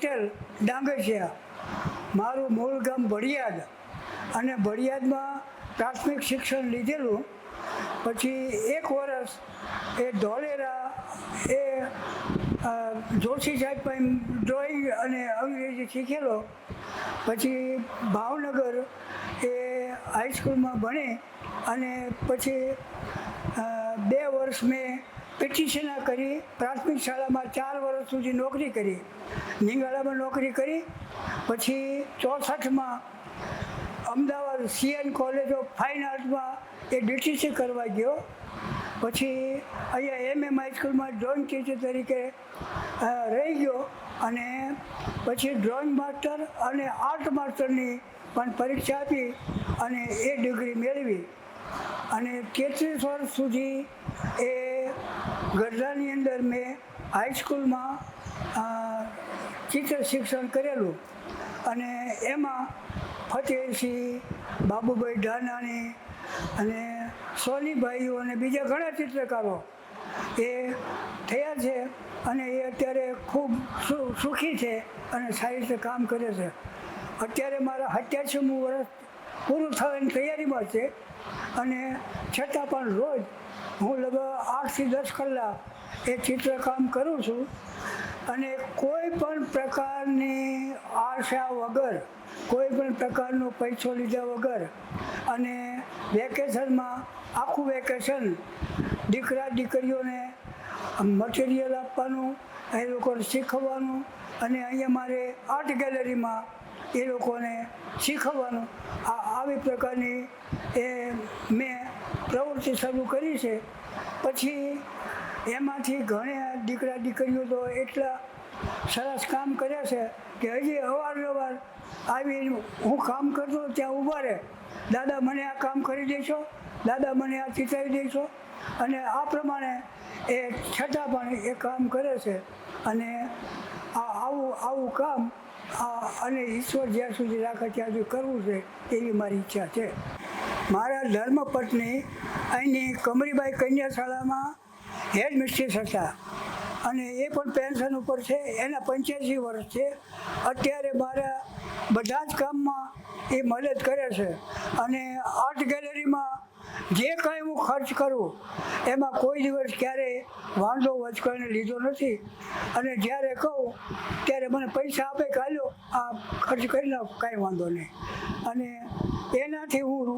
પટેલ ડાંગસિયા. મારું મૂળ ગામ ભડિયાદ અને ભડિયાદમાં પ્રાથમિક શિક્ષણ લીધેલું. પછી 1 વર્ષ એ ધોલેરા એ જોશી સાહેબ પણ ડ્રોઈંગ અને અંગ્રેજી શીખેલો. પછી ભાવનગર એ હાઈસ્કૂલમાં ભણી અને પછી 2 વર્ષ મેં પેટિશના કરી. પ્રાથમિક શાળામાં 4 વર્ષ સુધી નોકરી કરી, નિંગાળામાં નોકરી કરી. પછી 64માં Ahmedabad CN college of fine આર્ટમાં એ DTC કરવા ગયો. પછી અહીંયા MM હાઈસ્કૂલમાં ડ્રોઈંગ ટીચર તરીકે રહી ગયો અને પછી ડ્રોઈંગ માસ્ટર અને આર્ટ માસ્ટરની પણ પરીક્ષા આપી અને એ ડિગ્રી મેળવી. અને 33 વર્ષ સુધી એ ગઢડાની અંદર મેં હાઈસ્કૂલમાં ચિત્ર શિક્ષણ કરેલું. અને એમાં ફતેહસિંહ, બાબુભાઈ ઢાનાણી અને સોનીભાઈઓ અને બીજા ઘણા ચિત્રકારો એ થયા છે. અને એ અત્યારે ખૂબ સુખી છે અને સારી રીતે કામ કરે છે. અત્યારે મારા 87મું વર્ષ પૂરું થવાની તૈયારીમાં છે. અને છતાં પણ રોજ હું લગભગ 8 થી 10 કલાક એ ચિત્રકામ કરું છું. અને કોઈ પણ પ્રકારની આશા વગર, કોઈ પણ પ્રકારનો પૈસો લીધા વગર અને વેકેશનમાં આખું વેકેશન દીકરા દીકરીઓને મટીરિયલ આપવાનું, એ લોકોને શીખવવાનું અને અહીંયા મારે આર્ટ ગેલેરીમાં એ લોકોને શીખવવાનું, આવી પ્રકારની એ મેં પ્રવૃત્તિ શરૂ કરી છે. પછી એમાંથી ઘણા દીકરા દીકરીઓ તો એટલા સરસ કામ કર્યા છે કે હજી અવારનવાર આવી હું કામ કરતો ત્યાં ઊભા રહે, દાદા મને આ કામ કરી દેશો, દાદા મને આ ચિતરાવી દેશો. અને આ પ્રમાણે એ છતાં પણ એ કામ કરે છે. અને આવું કામ અને ઈશ્વર જ્યાં સુધી રાખે ત્યાં સુધી કરવું છે એવી મારી ઈચ્છા છે. મારા ધર્મપત્ની અહીંની કમરીબાઈ કન્યા શાળામાં હેડ મિસ્ટ્રેસ હતા અને એ પણ પેન્શન ઉપર છે. એના 85 વર્ષ છે. અત્યારે મારા બધા જ કામમાં એ મદદ કરે છે. અને આર્ટ ગેલેરીમાં જે કાંઈ હું ખર્ચ કરું એમાં કોઈ દિવસ ક્યારેય વાંધો વચકોઈને લીધો નથી. અને જ્યારે કહું ત્યારે મને પૈસા આપે કે હાલો આ ખર્ચ કરી નાખ, કાંઈ વાંધો નહીં. અને એનાથી હું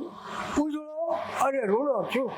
ઉજળો અને રૂડો છું.